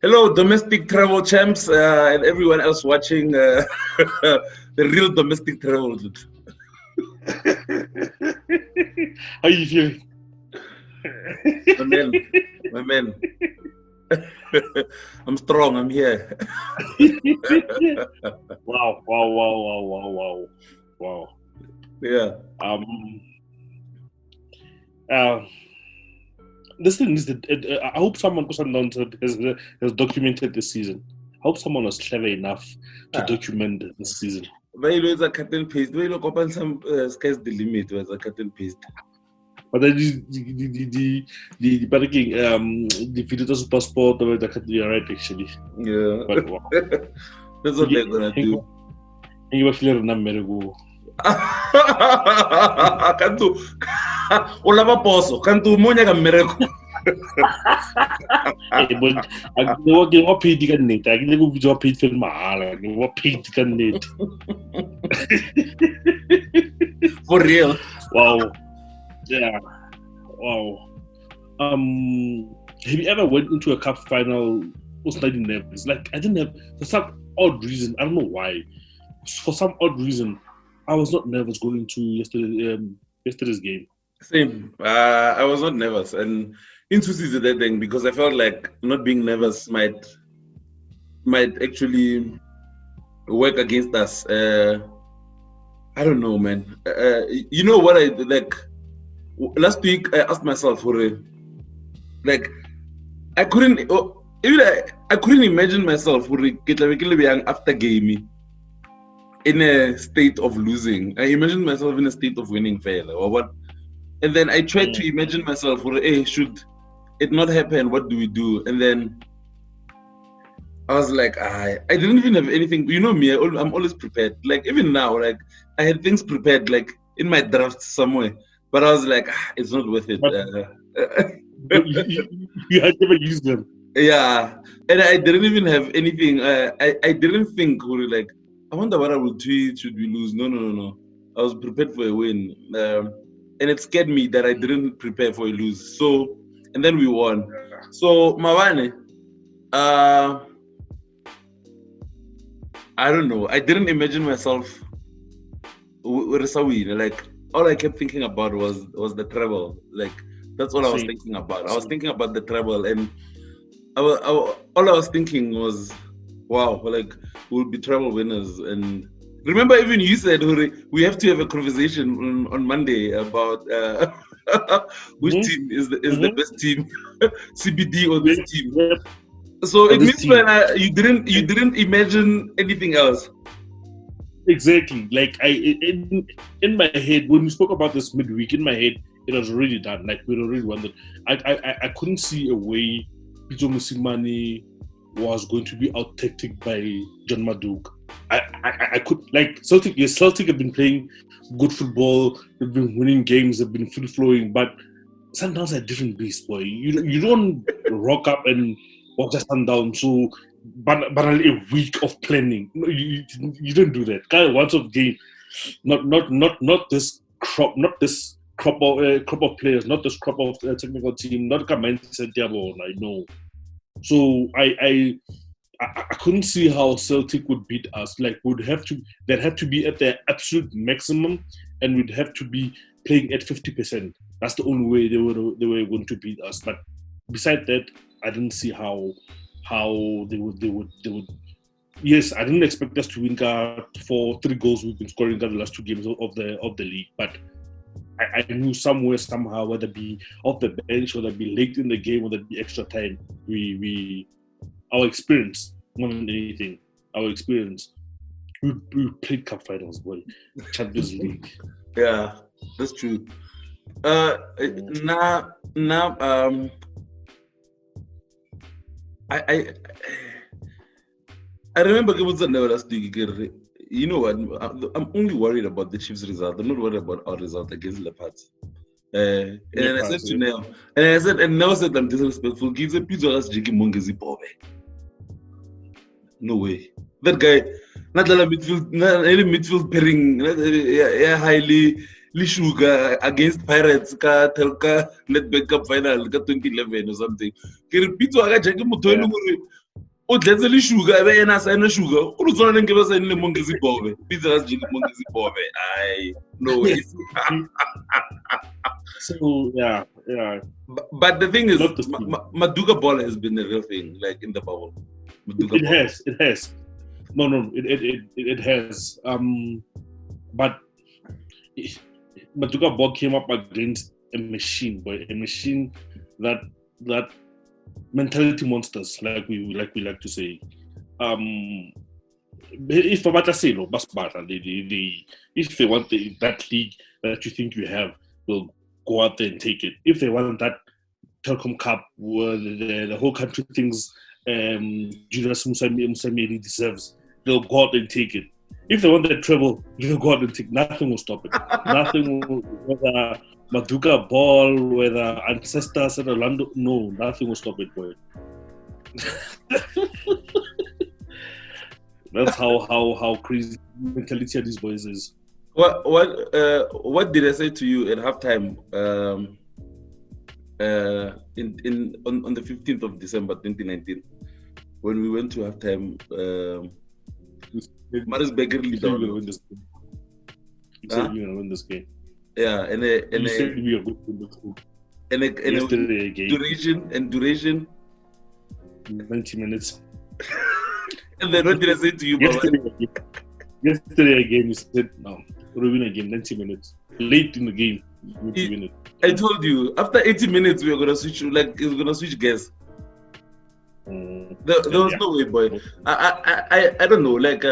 Hello, domestic travel champs and everyone else watching the real domestic travel. How you feeling? My man. I'm strong. I'm here. Wow. Yeah. This thing is that I hope someone has documented this season. I hope someone was clever enough to document this season. But you know, it's a cut and paste. You look open some sky's the limit. Was a cut and paste. But then the parking the visitors passport you're right actually. Yeah. But wow. That's what they're gonna do. And you were feeling Amerigo. Cantu Olava Poso, Cantu Monia Americo. But I know paid the net. I can go to paid for my what paid the net. For real. Wow. Yeah. Wow. Have you ever went into a cup final was slightly nervous? Like I didn't have for some odd reason. I don't know why. For some odd reason, I was not nervous going to yesterday's game. Same. I was not nervous, and into season that thing because I felt like not being nervous might actually work against us. I don't know, man. You know what I like? Last week I asked myself for it. Like I couldn't imagine myself after game in a state of losing. I imagined myself in a state of winning fair or what. And then I tried to imagine myself for hey, should it not happen, what do we do? And then I was like, I didn't even have anything. You know me, I'm always prepared. Like even now, like I had things prepared like in my draft somewhere. But I was like, it's not worth it. You had never used them. Yeah. And I didn't even have anything. I didn't think, like, I wonder what I will tweet should we lose. No. I was prepared for a win. And it scared me that I didn't prepare for a lose. So, and then we won. So, Mawane, I don't know. I didn't imagine myself with a win. Like, all I kept thinking about was the treble. Like, that's all I was thinking about. I was thinking about the treble. And all I was thinking was, wow, like, we'll be treble winners. And remember, even you said, we have to have a conversation on Monday about which team is the best team, CBD or this team. So it means when you didn't imagine anything else. Exactly. Like in my head, when we spoke about this midweek, in my head, it was already done. Like we'd already won that. I couldn't see a way Pito Musimani was going to be out tactic by John Maduk. I could like Celtic. Yes, Celtic have been playing good football. They've been winning games. They've been free flowing. But Sundowns are a different beast, boy. You don't rock up and walk just Sundowns. So, but a week of planning. No, you don't do that. Kind of once of game. Not this crop. Not this crop of players. Not this crop of technical team. Not a mindset. I know. So I couldn't see how Celtic would beat us. Like they'd have to be at their absolute maximum, and we'd have to be playing at 50%. That's the only way they were going to beat us. But besides that, I didn't see how they would. Yes, I didn't expect us to win for 3 goals we've been scoring the last 2 games of the league. But I knew somewhere, somehow, whether it be off the bench, whether it be late in the game, whether it be extra time, our experience, more than anything, we played cup finals, boy, Champions League. Yeah, that's true. Now, I remember it was the last week. You know what? I'm only worried about the Chiefs' result. I'm not worried about our result against Leopards. And I said to Neo, and Neo said I'm disrespectful. Gives a pizza as Jiggy Mongezi Bobe. No way. That guy, not any midfield pairing, highly Lishuga against Pirates, Telka, Netbank Cup final, 2011 or something. Pizza Jackie Mutoy. let's say sugar, I mean, I no sugar. Who's not going to give us any monkey bobe? Pizza has Jimmy monkey bobe. I know it. So yeah. But the thing is, Maduka ball has been the real thing, like in the bubble. It has. No, it has. But Maduka ball came up against a machine that mentality monsters, like we like to say. If if they want that league that you think you have, they'll go out there and take it. If they want that Telkom Cup where the whole country thinks Julius Musamiri deserves, they'll go out and take it. If they want that treble, they'll go out and take. Nothing will stop it. Nothing will, whether Maduka ball, whether Ancestors at Orlando, no, nothing will stop it, boy. That's how crazy mentality of these boys is. What did I say to you at halftime? On the 15th of December 2019, when we went to halftime, Maritzburg really down. You're gonna win this game. You said you're gonna win this game. Yeah, and you said we are good to win this game. And duration 90 minutes. And then what did I say to you, Yesterday again, you said no, we'll win again 90 minutes. Late in the game, we'll win it. I told you after 80 minutes we were gonna switch. Like it was gonna switch gears. There was no way, boy. I don't know. Like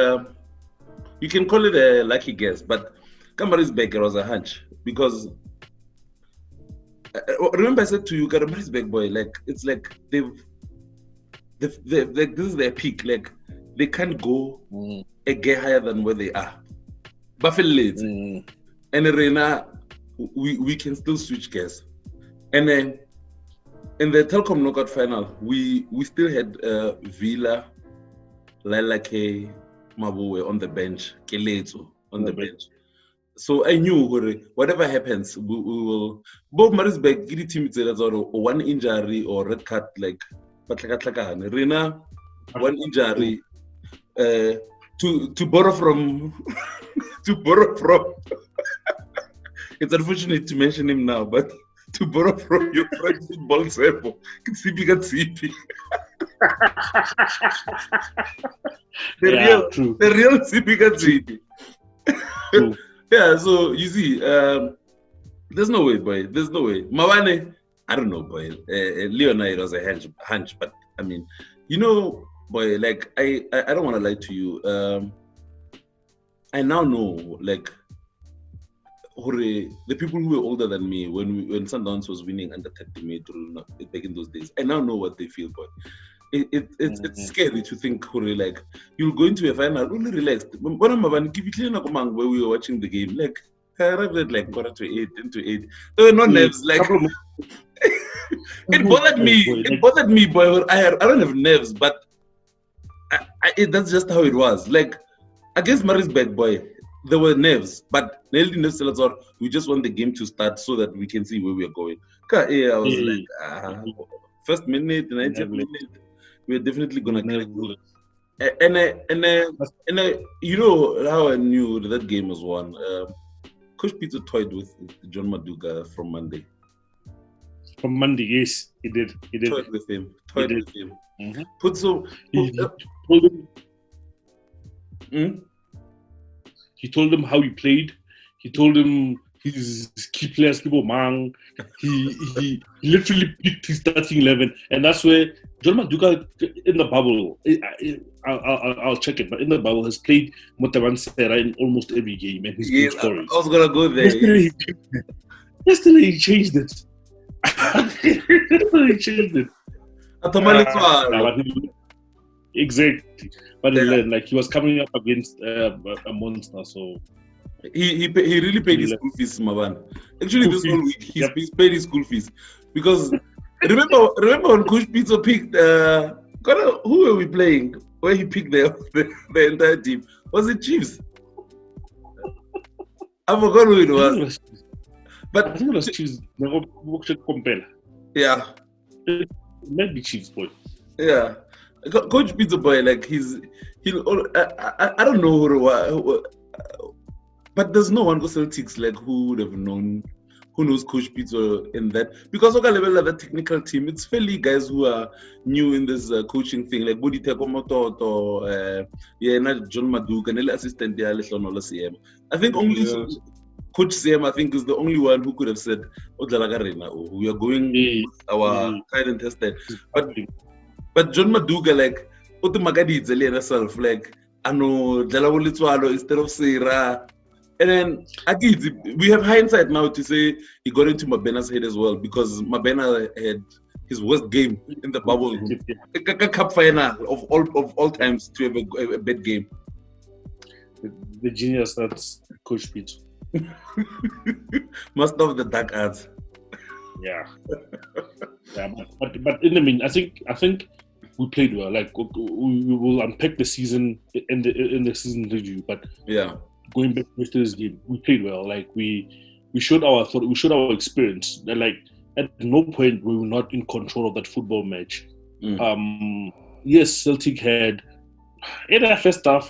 you can call it a lucky guess, but Maritzburg was a hunch because remember I said to you, Maritzburg, boy, like it's like they've like this is their peak. Like they can't go a gear higher than where they are. Buffalo late, and Arena, we can still switch gears, and then. In the Telkom knockout final, we still had Villa, Lalake, Maboe on the bench, Keleto on the bench. So I knew whatever happens, we will. Both Maritzburg, give the team or one injury or red card like Rena, one injury. To borrow from, it's unfortunate to mention him now, but. To borrow from your French football sample, the real Sipi. Yeah, so you see, there's no way, boy. There's no way. Mawane, I don't know, boy. Leonard was a hunch, but I mean, you know, boy, like I don't want to lie to you. I now know, like. The people who were older than me when Sundowns was winning under 30 back in those days, I now know what they feel, boy. It's scary to think, like you'll go into a final really relaxed. Where we were watching the game, like I arrived at like 7:45 into 8. There were no nerves, like it bothered me. It bothered me, boy. I don't have nerves, but that's just how it was. Like against Maritzburg, boy. There were nerves, but we just want the game to start so that we can see where we are going. I was like, first minute, 90th minute, we're definitely gonna crack it. And I, you know how I knew that game was won. Coach Peter toyed with John Maduka from Monday. From Monday, yes, he did. Toyed with him. Mm-hmm. He told him how he played. He told him his key players, people mang. He literally picked his starting 11, and that's where John Maduka in the bubble. I'll check it, but in the bubble has played Motavan Sera in almost every game, and he's good scoring. I was gonna go there. Yesterday he changed it. Exactly, but like he was coming up against a monster, so he really paid his school fees, Mavan. Actually, this whole week he's paid his school fees because remember when Coach Pizzo picked who were we playing? Where he picked the entire team? Was it Chiefs? I forgot who it was. But I think it was Chiefs. Yeah, yeah, it might be Chiefs, boy. Yeah. Coach Peter Boy, like I don't know who, but there's no one for Celtics like who would have known. Who knows Coach Peter in that? Because at level of the technical team, it's fairly guys who are new in this coaching thing, like Budi Tekomoto or not John Maduka and the assistant there, CM. I think only Coach CM, I think, is the only one who could have said, we are going our tried and tested. But John Maduka, like, Otumagadi Zeli herself, like, Ano, Jalawulitswalo instead of Sira. And then, we have hindsight now to say he got into Mabena's head as well, because Mabena had his worst game in the bubble. Cup final of all times to have a bad game. The genius that's Coach Pete. Master of the dark arts. Yeah. But in the mean, I think we played well. Like we will unpack the season in the season review. But yeah, going back to this game, we played well. Like we showed our experience. That like at no point we were not in control of that football match. Yes, Celtic had in the first half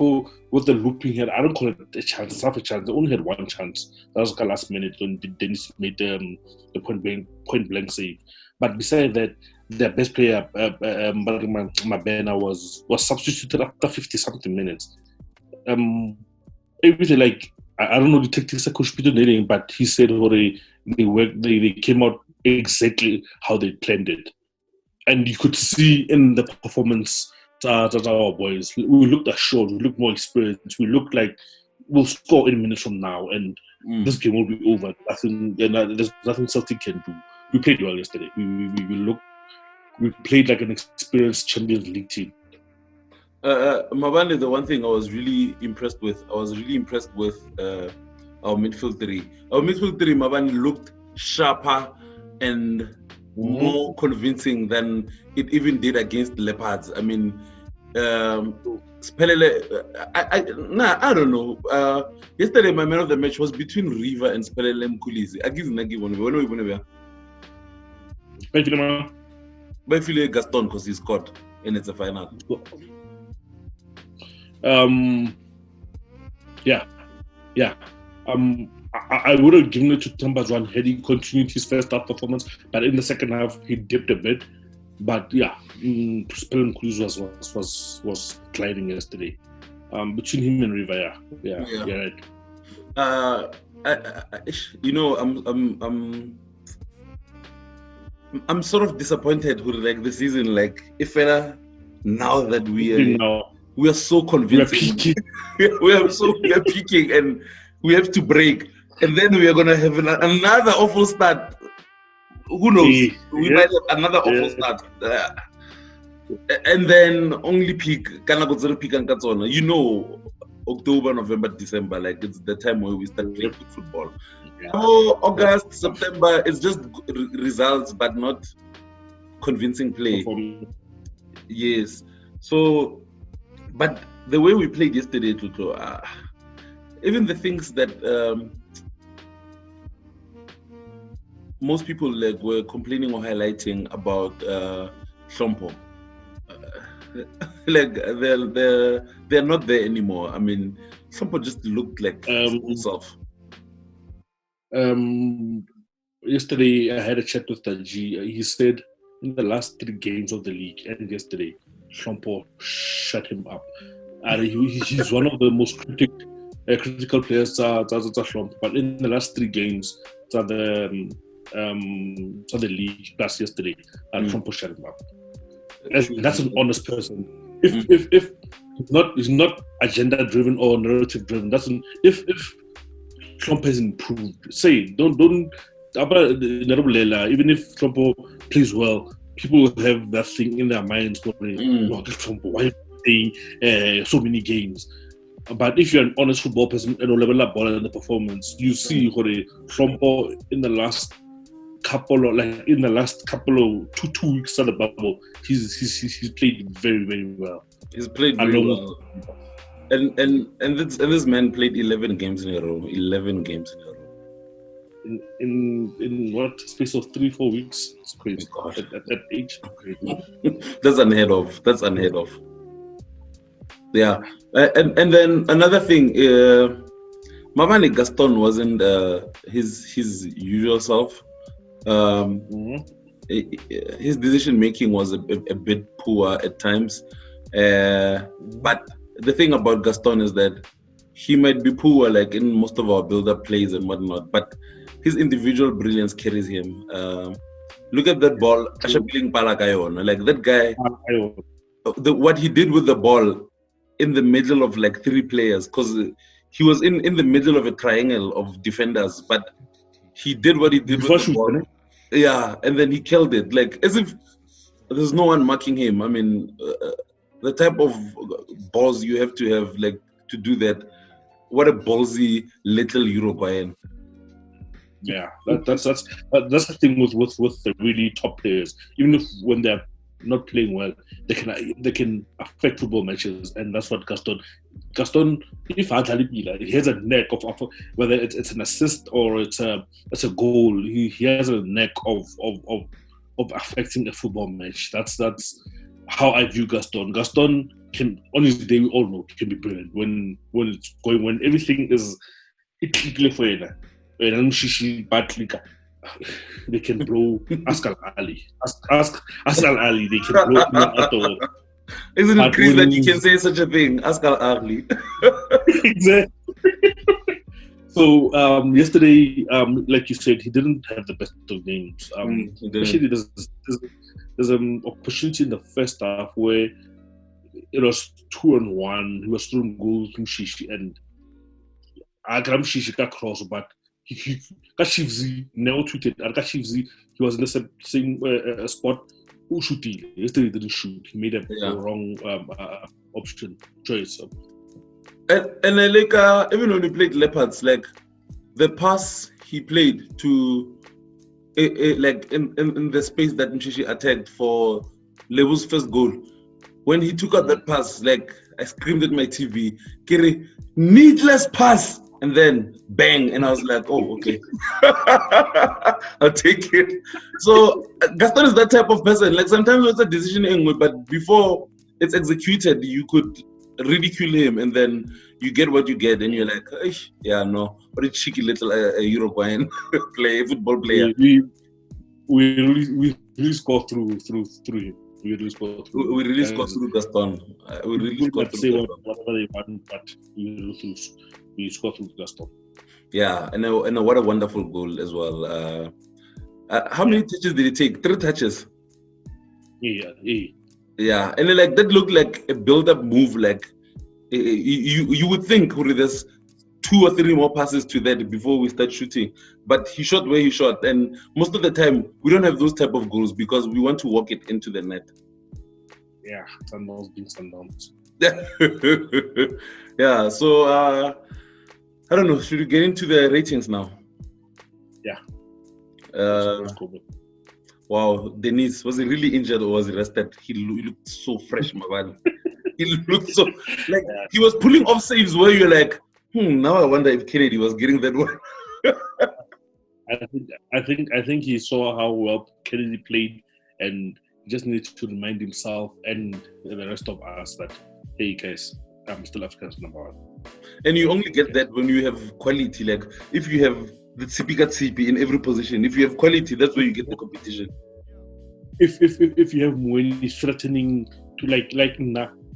with the looping here. I don't call it a chance. It's half a chance. They only had one chance. That was the last minute when Dennis made the point blank save. But besides that, their best player, Mabena, was substituted after 50-something minutes. Everything like I don't know the tactics of Coach Peter nailing, but he said they came out exactly how they planned it, and you could see in the performance that our boys, we looked assured, we looked more experienced, we looked like we'll score in minutes from now, and this game will be over. There's nothing Celtic can do. We played well yesterday. We played like an experienced Champions League team. Mabane, the one thing I was really impressed with our midfield three. Our midfield three, Mabane, looked sharper and more convincing than it even did against Leopards. I mean, Spelele, I don't know. Yesterday, my man of the match was between Riva and Spelele Mkulizi. I feel Gaston because he scored and it's a final. Yeah. I would have given it to Tambazwan had he continued his first half performance, but in the second half he dipped a bit. But yeah, Spelem Cruz was gliding yesterday. Between him and Riva, yeah, right. I'm sort of disappointed with like the season. Like if now that we are so convincing, we are peaking, and we have to break, and then we are gonna have another awful start. Who knows? We might have another awful start, and then only peak. You know, October, November, December, like it's the time where we start playing football. August, September, it's just results, but not convincing play. Yes. So, but the way we played yesterday, Tuto, even the things that most people like were complaining or highlighting about Shompo, like they're not there anymore. I mean, Shompo just looked like himself. Yesterday I had a chat with Taji. He said in the last 3 games of the league and yesterday, Shompo shut him up. He's one of the most critical players but in the last 3 games the league plus yesterday, Shompo shut him up. That's an honest person. If he's not agenda driven or narrative driven, if Trump has improved. Say, don't even if Trump plays well, people will have that thing in their minds going, Trump, why are you playing so many games? But if you're an honest football person and level up ball and the performance, you see Trump in the last couple of 2 weeks of the bubble, he's played very, very well. He's played very well. And this man played 11 games in a row. in what space of 3-4 weeks. It's crazy. Oh at that age. That's unheard of. Yeah, and then another thing, Mamani Gaston wasn't his usual self. His decision making was a bit poor at times. But the thing about Gaston is that he might be poor, like in most of our build-up plays and whatnot, but his individual brilliance carries him. Look at that ball, Ashabiling Palakayon. Like that guy, what he did with the ball in the middle of like 3 players, because he was in the middle of a triangle of defenders, but he did what he did with the ball. Yeah, and then he killed it, like as if there's no one marking him. I mean, the type of balls you have to have, like, to do that. What a ballsy little Uruguayan. Yeah, that's the thing with the really top players. Even if when they're not playing well, they can affect football matches, and that's what Gaston, if he has a knack of whether it's an assist or it's a goal. He has a knack of affecting a football match. That's how I view Gaston. Gaston can, on his day, we all know, can be brilliant when it's going, when everything is clear for you. They can blow Ask Al Ali. Ask Al Ali. They can blow him at all. Isn't it crazy that you can say such a thing? Ask Al Ali. Exactly. So yesterday, like you said, he didn't have the best of games. Especially there's an opportunity in the first half where it was 2-on-1. He was throwing goals to Shishi, and Agram Shishi got cross, but Kashivzi now tweeted. Kashivzi, he was in the same spot. Who shoot he? Yesterday he didn't shoot. He made a wrong choice. And like even when he played Leopards, like the pass he played to like in the space that Mshishi attacked for Lebu's first goal, when he took out that pass, like I screamed at my TV, Kiri, needless pass, and then bang, and I was like, oh, okay. I'll take it. So Gaston is that type of person. Like sometimes it's a decision, but before it's executed, you could ridicule him, and then you get what you get, and you're like, yeah, no, what a cheeky little Uruguayan football player. We really score through him. We really score through Gaston. We really score through Gaston. Whatever they want, but we score through Gaston. Yeah, and what a wonderful goal as well. How many touches did he take? 3 touches. Yeah, and like that looked like a build-up move. Like you would think there's 2 or 3 more passes to that before we start shooting. But he shot where he shot, and most of the time we don't have those type of goals because we want to walk it into the net. Yeah, Sundowns being Sundowns. Yeah. So I don't know. Should we get into the ratings now? Yeah. Wow, Dennis, was he really injured or was he rested? He looked so fresh, my man. He looked so like he was pulling off saves where you're like, now I wonder if Kennedy was getting that one. I think he saw how well Kennedy played, and he just needed to remind himself and the rest of us that, hey guys, I'm still Africa's number 1. And you only get that when you have quality. Like if you have the Tsipi in every position, if you have quality, that's where you get the competition. If you have Mweni threatening to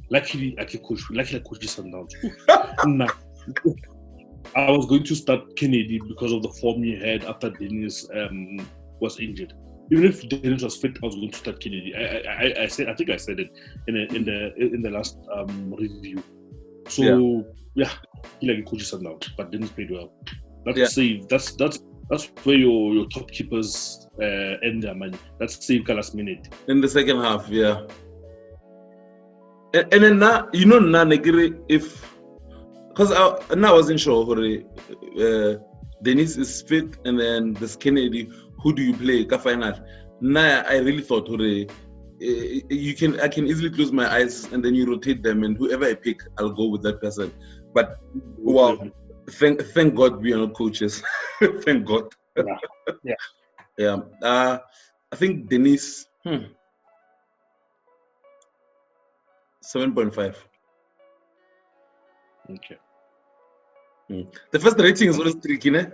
luckily coach Sundowns. I was going to start Kennedy because of the form he had after Dennis was injured. Even if Dennis was fit, I was going to start Kennedy. I think I said it in the last review. So yeah, he coaches Sundowns, but Dennis played well. That's where your top keepers end their money. That's save last minute in the second half. Yeah. And then now, if because I wasn't sure Dennis is fit, and then this Kennedy, who do you play? Final. Now I really thought I can easily close my eyes and then you rotate them, and whoever I pick, I'll go with that person. But wow, thank God we are not coaches. Thank God. Yeah. Yeah. I think Denise 7.5. Okay. The first rating is always tricky, ne?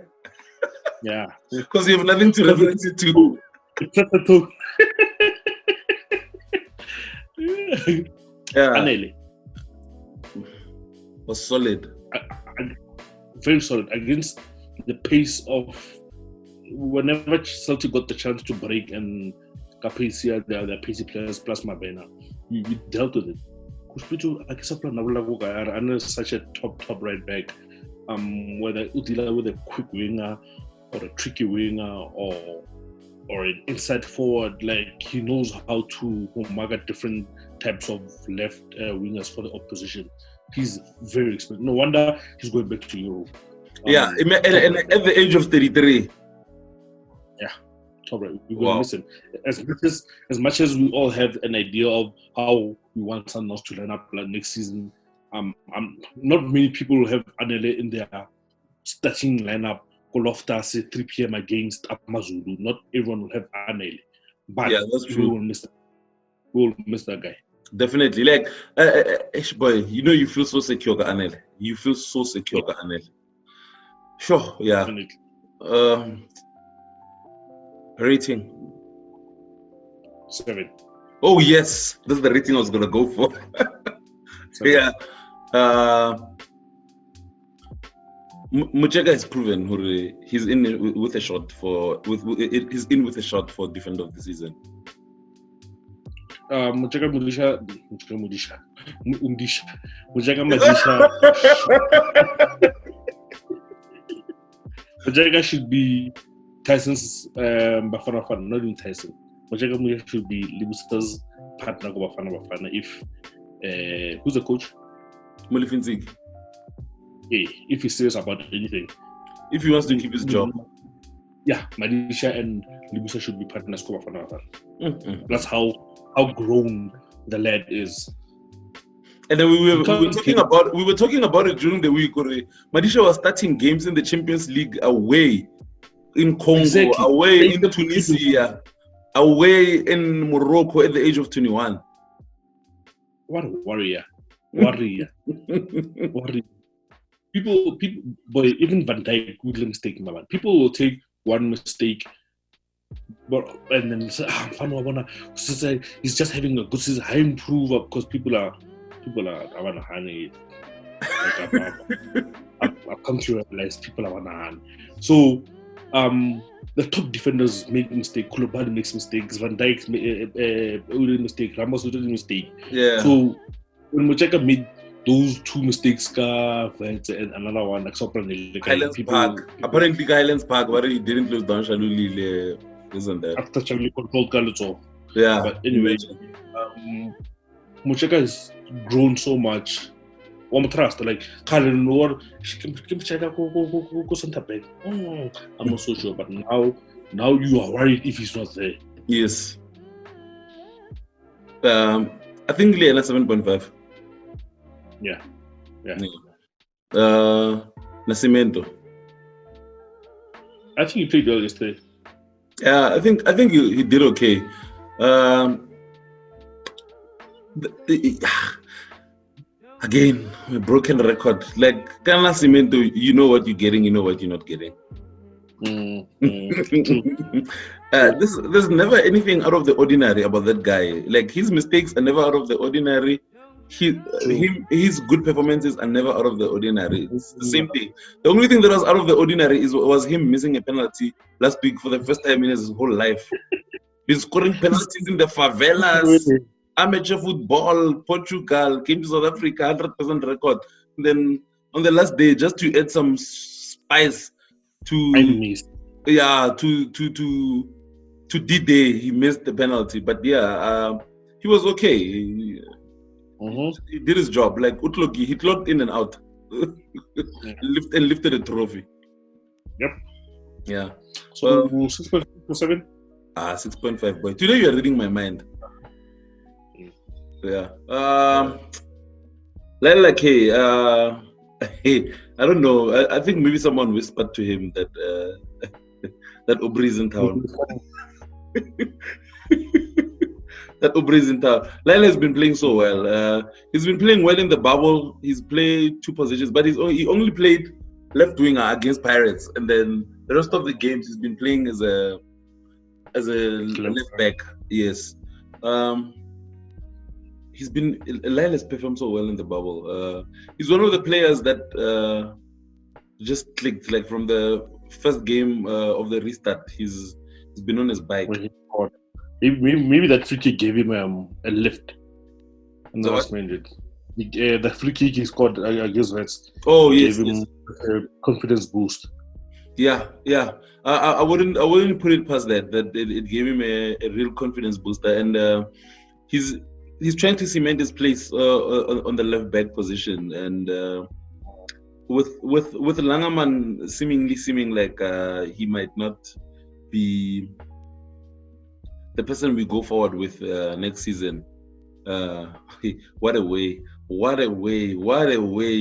Yeah. Because you have nothing to reference it to. It's not a two. Yeah. Anele. Was solid. Very solid against the pace of whenever Celtic got the chance to break and Capacia, the pacey players plus Mabena, you dealt with it. Kuspitu Akisapla Nabulaga are such a top right back. Whether Udila with a quick winger or a tricky winger or an inside forward, like he knows how to market different types of left wingers for the opposition. He's very experienced. No wonder he's going back to Europe. Yeah, and at the age of 33. Yeah, top right. We're going to miss him. As much as we all have an idea of how we want Sundowns to line up like next season, not many people have Anele in their starting lineup. Loftus 3 p.m. against Amazulu. Not everyone will have Anele. But yeah, that's true. We will miss that guy. Definitely. Like, boy, you feel so secure, Anele. You feel so secure, Anele. Sure, yeah. Definitely. Rating 7. Oh yes, this is the rating I was gonna go for. Yeah. Mucheka has proven he's in with a shot he's in with a shot for defender of the season. Mucheka Mudisha. Mucheka should be Tyson's Bafana Bafana, not even Tyson. Mucheka Mudisha should be Libusta's partner Bafana Bafana. If who's the coach? Mulifinzig. Hey, if he's serious about anything. If he wants to keep his job. Yeah, Madisha and Libusa should be partners. That's how grown the lad is. And then we were talking about it during the week. Madisha was starting games in the Champions League away in Congo, away in Tunisia, away in Morocco at the age of 21. What a warrior. People, boy, even Van Dijk would mistake, man. People will take one mistake, and then say, he's just having a good season. I improve because people are honey. I've come to realize people are on. So, the top defenders make mistakes. Koulibaly makes mistakes. Van Dijk made a mistake. Ramos did a mistake. Yeah. So when Mucheka made those 2 mistakes, and another one, like Highlands Park. Apparently, Highlands Park, where he didn't lose down Shaluli, isn't that? After Charlie controlled Galito. Yeah. But anyway, Mucheka has grown so much. I'm trust like Karen or go center back. I'm not so sure, but now you are worried if he's not there. Yes. I think Liana 7.5. Yeah. Nascimento. I think he played well yesterday. Yeah, I think he did okay. Again, a broken record. Like Nascimento, you know what you're getting, you know what you're not getting. There's never anything out of the ordinary about that guy. Like his mistakes are never out of the ordinary. His good performances are never out of the ordinary. It's the same thing. The only thing that was out of the ordinary was him missing a penalty last week for the first time in his whole life. He's scoring penalties in the favelas, amateur football, Portugal, came to South Africa, 100% record. And then on the last day, just to add some spice to D-Day, he missed the penalty. But yeah, he was okay. He did his job. Like Utlogi, he clocked in and out. Lifted a trophy. Yep. Yeah. So 6.7? 6.5, boy. Today you are reading my mind. Yeah. Hey, I don't know. I think maybe someone whispered to him that that Aubrey is in town. That Aubrey is in town. Lyle has been playing so well. He's been playing well in the bubble. He's played 2 positions, but he only played left winger against Pirates, and then the rest of the games he's been playing as a left back. Yes. Lyle has performed so well in the bubble. He's one of the players that just clicked, like from the first game of the restart. He's been on his bike. Maybe that free kick gave him a lift in the last minute. The free kick he scored against West. Oh yes, gave him a confidence boost. Yeah. I wouldn't put it past that it gave him a real confidence booster, and he's trying to cement his place on the left back position, and with Langerman seeming like he might not be the person we go forward with next season. What a way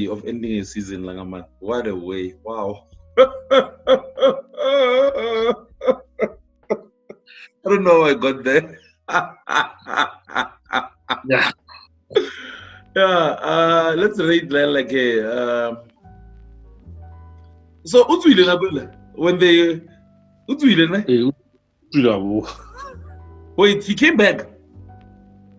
of ending a season, Langerman. What a way. Wow. I don't know how I got there. Yeah. Yeah. Let's rate that like a. So Utwile Nabula when they Utwile. Wait, he came back.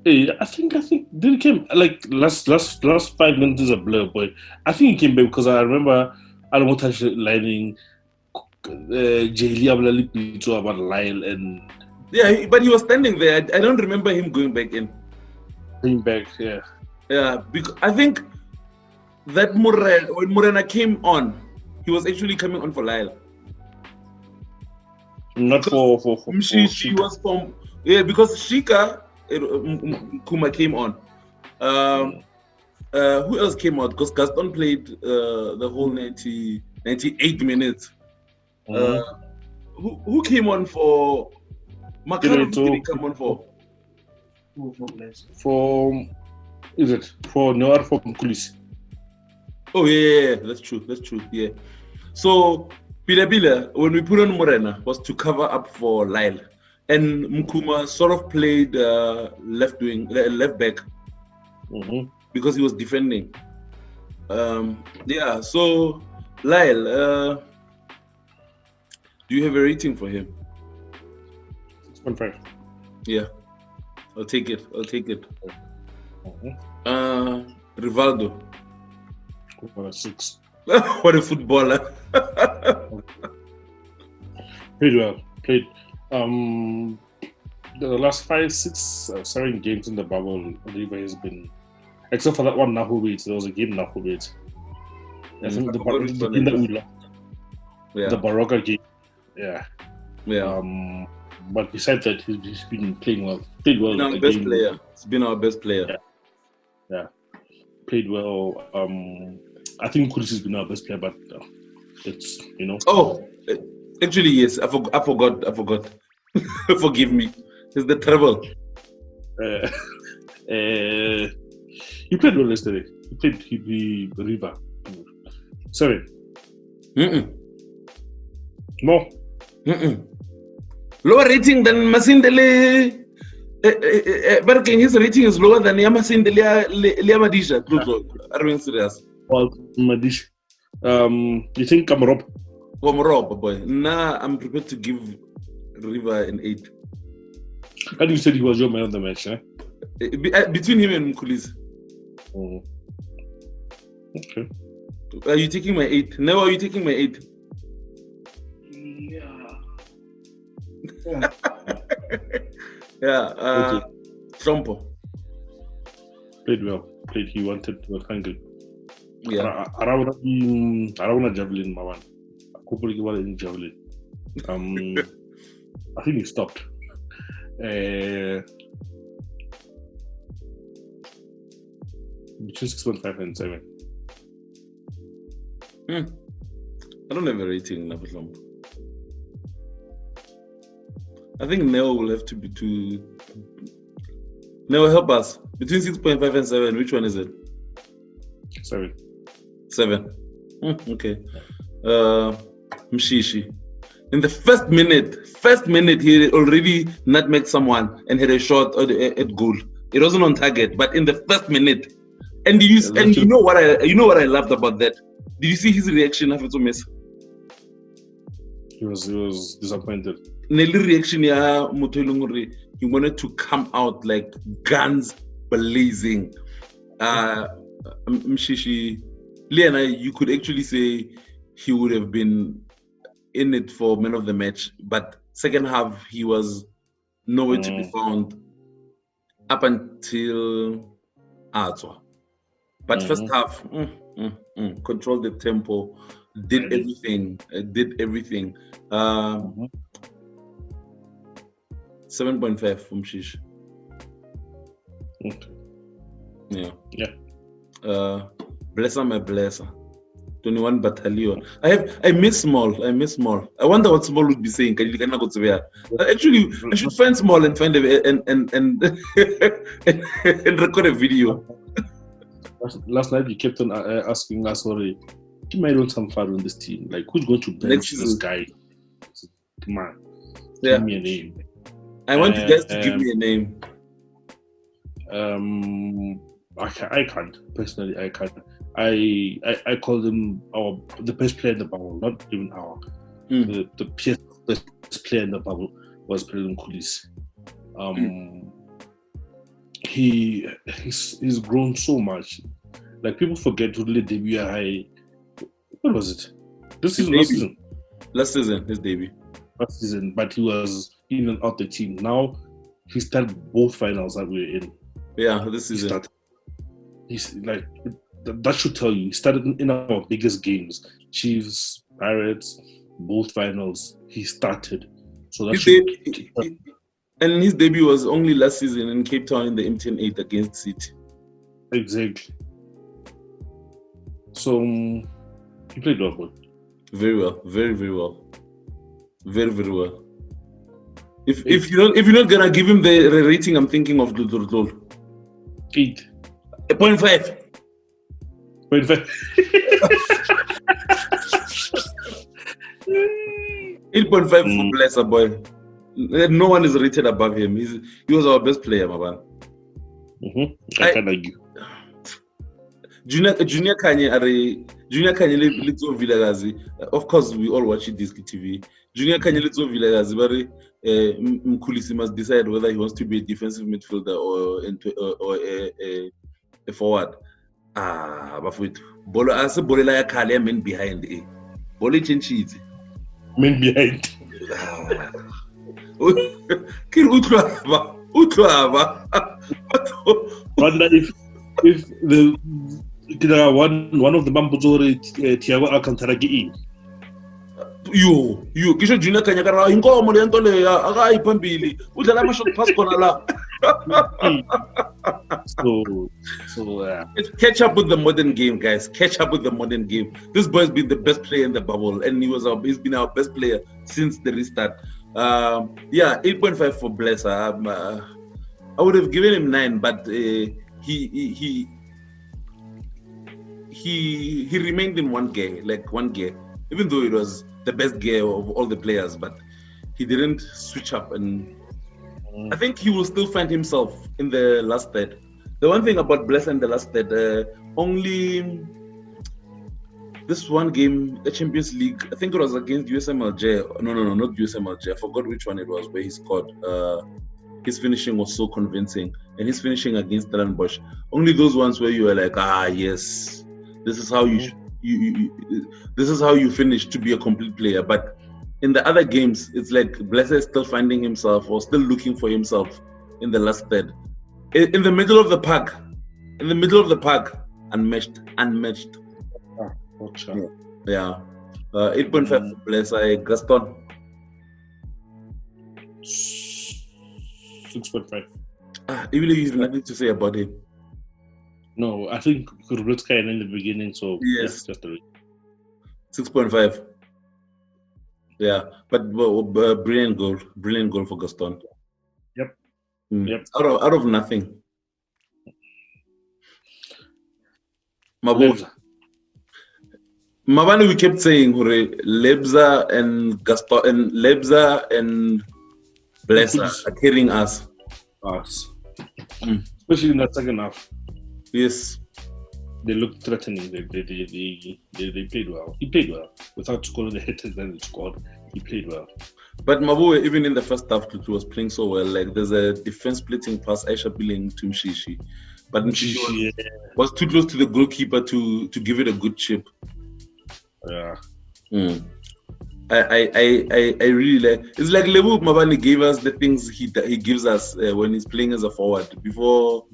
Hey, I think did he came like last 5 minutes is a blur, but I think he came back because I remember Alamo touch lining Jaylee Ablali to about Lyle and yeah, but he was standing there. I don't remember him going back in. Going back, yeah. Yeah, because I think that when Morena came on, he was actually coming on for Lyle. Not for she was from because Shika Kuma came on. Who else came out? Because Gaston played the whole 98 minutes. Who came on for Makaro? Who did he come on for? Is it for Noir for Mkulisi? Oh yeah, that's true. Yeah. So Bila, when we put on Morena, was to cover up for Lyle, and Mkuma sort of played left back because he was defending. Yeah. So Lyle, do you have a rating for him? 6.5. Yeah, I'll take it. Rivaldo. 6. What a footballer! Played well. The last 5, 6, 7 games in the bubble, Oliver has been, except for that one Nahubit. There was a game Nahubit. I think the game that we lost. Yeah. The Baroka game. Yeah. Yeah. But besides that, he's been playing well. Played well. Our best player. It's been our best player. Yeah. Played well. I think Kulisi has been our best player, but it's Oh, actually yes. I forgot. Forgive me. It's the treble. He played well yesterday. He played River. 7. No. Lower rating than Masindele. But his rating is lower than Yamasindele Liamadisha. Are you serious? Well, Madish. You think I'm Rob? I'm Rob, boy. Nah, I'm prepared to give River an 8. And you said he was your man of the match, eh? Between him and Mkulisi. Oh. Okay. Are you taking my 8? No, are you taking my 8? Yeah. Okay. Trompo. Played well. He was hungry. Yeah. Around javelin, Mawan. In javelin. I think he stopped. Between 6.5 and 7. I don't have a rating in Napatlomp. I think Neo will have to be too. Neo, help us. Between 6.5 and 7, which one is it? 7. 7. Okay. Mshishi. In the first minute, he had already nutmegged someone and had a shot at goal. It wasn't on target, but in the first minute. And you know what I loved about that? Did you see his reaction after miss? He was disappointed. Nelly reaction, yeah, he wanted to come out like guns blazing. Mshishi, Liana, you could actually say he would have been in it for man of the match, but second half he was nowhere to be found up until Atwa. But first half, controlled the tempo, did everything. 7.5 from Shish. Okay. Yeah. Blesser, my blesser. 21 battalion. I miss Small. I wonder what Small would be saying. Actually, I should find Small and find and record a video. Last night you kept on asking us, sorry, give me some fun on this team. Like, who's going to bench this guy? Come on, give me a name. I want you guys to give me a name. I can't personally. I can't. I call them the best player in the bubble, not even our. The best player in the bubble was President Kulis. He's grown so much. Like, people forget to let debut high. What was it? Last season, his debut. Last season, but he was in and out the team. Now he started both finals that we're in. Yeah, this season. He's like, that should tell you. He started in our biggest games, Chiefs, Pirates, both finals. He started. So that and his debut was only last season in Cape Town in the MTN 8 against City. Exactly. So he played well, but very well, very, very well, very, very well. If you're not gonna give him the rating, I'm thinking of 8. 0.5. 0.5. 8.5 for Blesser, boy. No one is rated above him. He was our best player, my man. I can't argue. Junior Kanye Little Villagazi. Of course, we all watch it this TV. Junior Kanye Little Villagazi, Mkulisi must decide whether he wants to be a defensive midfielder or a forward. Bafuit. Bolo ase bolo la ya khale men behind a. Bolo chenchitse. Men behind. Utlwaba. Wonder if the one of the Bambuzori Thiago Alcantara get in. You kisho Junior Kanye kara inkomo le nto le akayi phambili udlala amashot pass khona la. So catch up with the modern game, guys. Catch up with the modern game. This boy's been the best player in the bubble, and he's been our best player since the restart. 8.5 for Blesser. I would have given him 9, but he remained in one gear, even though it was the best gear of all the players, but he didn't switch up, and I think he will still find himself in the last third. The one thing about Blesser in the last third, only this one game, the Champions League, I think it was against USMLJ. No, not USMLJ. I forgot which one it was where he scored. His finishing was so convincing, and his finishing against Stellenbosch. Only those ones where you were like, yes, this is how this is how you finish to be a complete player. But in the other games, it's like Blesser is still finding himself or still looking for himself in the last third. In the middle of the park, unmatched. Yeah. 8.5 for Blesser. Gaston. 6.5. Even if you have nothing to say about him. No, I think we could rate Kyle in the beginning, so yes, just a 6.5. Yeah, but brilliant goal for Gaston. Yep. Yep. Out of nothing. Mabani, we kept saying Lebza and Gaston and Lebza and Blesser are carrying us. Especially in that second half. Yes. They looked threatening. They played well. He played well. Without scoring the hit that he scored, he played well. But Mabu, even in the first half, he was playing so well. Like there's a defense splitting pass, Aisha Billing to Mshishi. But Mshishi was too close to the goalkeeper to give it a good chip. Yeah. I really like. It's like Lebu Mabani gave us the things he gives us when he's playing as a forward before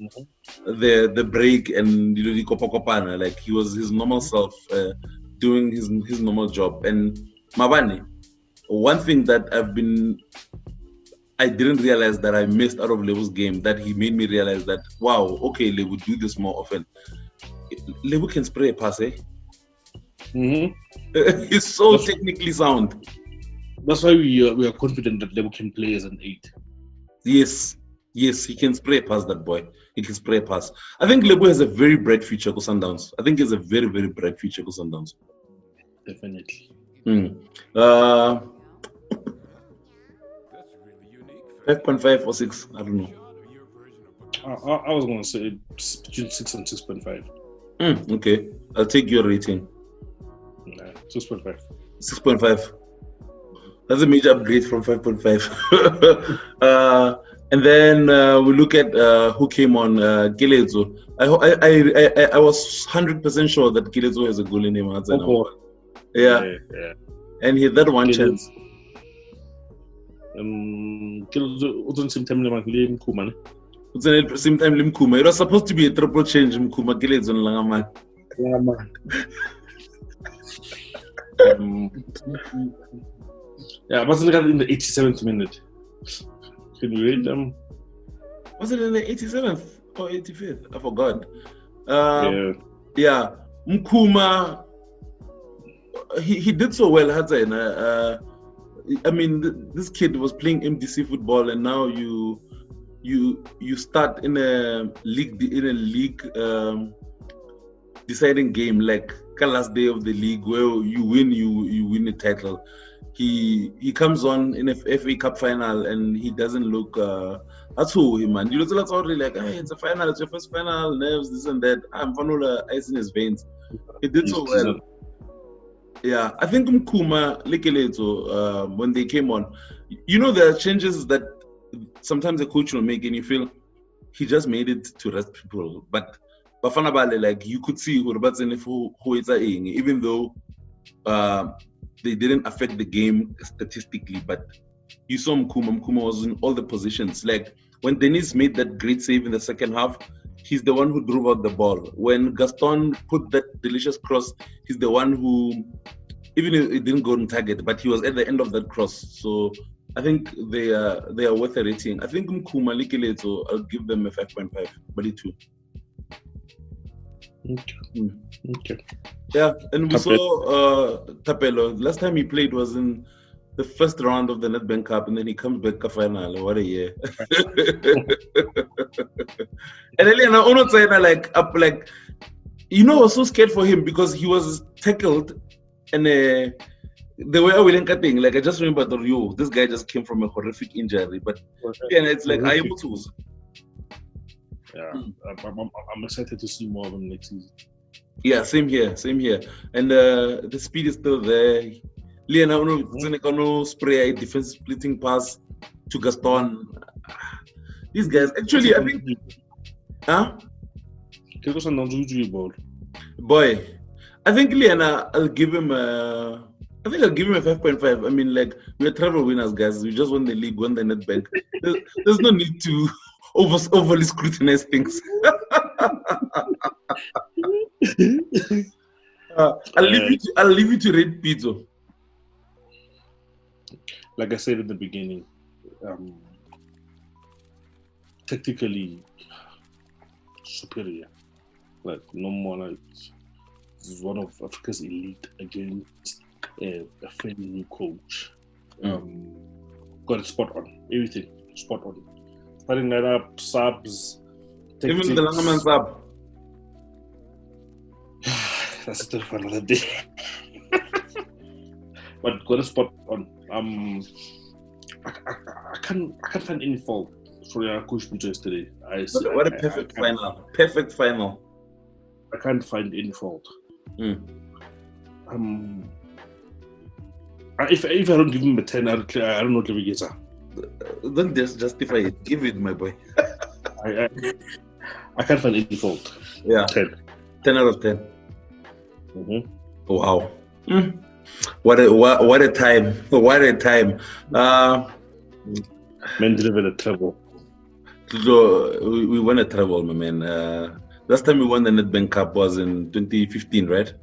the break and the Kopakopana. Like he was his normal self, doing his normal job. And Mabani, one thing that I didn't realize that I missed out of Lebu's game, that he made me realize that wow, okay, Lebu do this more often. Lebu can spray a pass, eh? He's so technically sound. That's why we are confident that Lebo can play as an 8. Yes, he can spray past that boy. He can spray past. I think Lebo has a very bright future for Sundowns. I think he has a very, very bright future for Sundowns. Definitely. 5.5 or 6, I don't know. I was going to say between 6 and 6.5. Okay, I'll take your rating. 6.5. 6.5. That's a major upgrade from 5.5. And then we look at who came on, Gilezo. I was 100% sure that Gilezo has a goal in him. Yeah. And he had that one chance. Gilezo, same time Mkuma. Same time Mkuma. It was supposed to be a triple change. Mkuma, Gilezo, and Langaman. Yeah, wasn't it in the 87th minute? Can you read them? Was it in the 87th or 85th? I forgot. Yeah. Mkuma, he did so well, Hadzain. I mean, this kid was playing MDC football, and now you start in a league deciding game, like last day of the league where you win a title. He comes on in a FA Cup final and he doesn't look that's who him, man. You know, that's already like, hey, it's a final, it's your first final, nerves, this and that. I'm Vanula ice in his veins. He did so well. Yeah, I think Mkuma, Lekeleto, when they came on, you know, there are changes that sometimes a coach will make and you feel he just made it to rest people. But Bafana Bale, like you could see who is even though they didn't affect the game statistically, but you saw Mkuma was in all the positions. Like when Dennis made that great save in the second half, he's the one who drove out the ball. When Gaston put that delicious cross, he's the one who, even if it didn't go on target, but he was at the end of that cross. So I think they are worth a rating. I think Mkuma, Likeleto, I'll give them a 5.5, but it too. Okay. Yeah, and we saw Tapelo. Last time he played was in the first round of the Nedbank Cup, and then he comes back to final. What a year! And Eliana Ono China, like, you know, I was so scared for him because he was tackled, and the way I will thing, like, I just remember this guy just came from a horrific injury, but yeah, it's like I am too. Yeah, I'm excited to see more of him next season. Yeah, same here. And the speed is still there. Liana Uno spray a defense splitting pass to Gaston. These guys, actually, I think. Boy, I think Liana, I'll give him a 5.5. I mean, like, we're Treble winners, guys. We just won the league, won the Nedbank. There's no need to overly scrutinize things. I'll leave you to rate Pizzo. Like I said in the beginning, technically superior. Like no more. Like this is one of Africa's elite against a fairly new coach. Got it spot on. Everything spot on. Starting that up, subs, tactics. Even the Langerman sub. That's still for another day. But got a spot on. I can't find any fault for Coach Peter yesterday. What a perfect final! Perfect final. I can't find any fault. If I don't give him a 10, I don't know what he gets. Don't just justify it. Give it, my boy. I can't find any fault. Yeah. 10. 10 out of 10. Mm-hmm. Wow. What a time. What a time. Men delivered a treble. We won a treble, my man. Last time we won the Nedbank Cup was in 2015, right?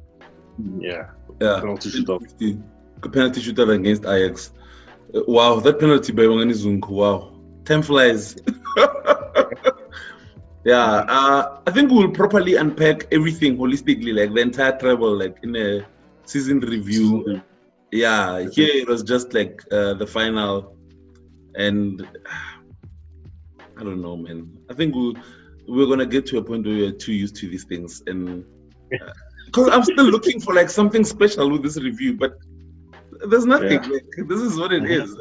Yeah. Penalty shootout against Ajax. Wow, that penalty by Wangani Zungu. Wow. Time flies. Yeah, I think we'll properly unpack everything holistically, like the entire treble, like in a season review. Yeah, here it was just like the final, and I don't know, man. I think we're gonna get to a point where we're too used to these things, and because I'm still looking for like something special with this review, but there's nothing. Yeah. Like, this is what it is.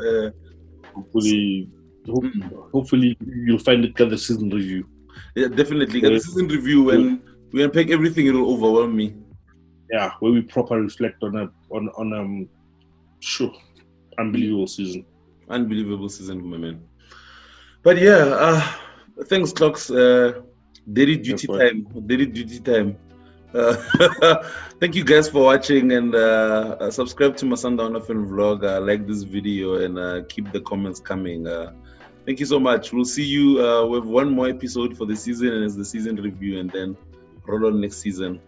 Hopefully you'll find it at the season review. Yeah, definitely. At the season review, when we unpack everything, it'll overwhelm me. Yeah, where we properly reflect on unbelievable season. Unbelievable season, my man. But yeah, thanks, Clocks. Daily duty time. Daily duty time. Thank you guys for watching, and subscribe to my Sundowns vlog. Like this video, and keep the comments coming. Thank you so much. We'll see you with one more episode for the season, and it's the season review, and then roll on next season.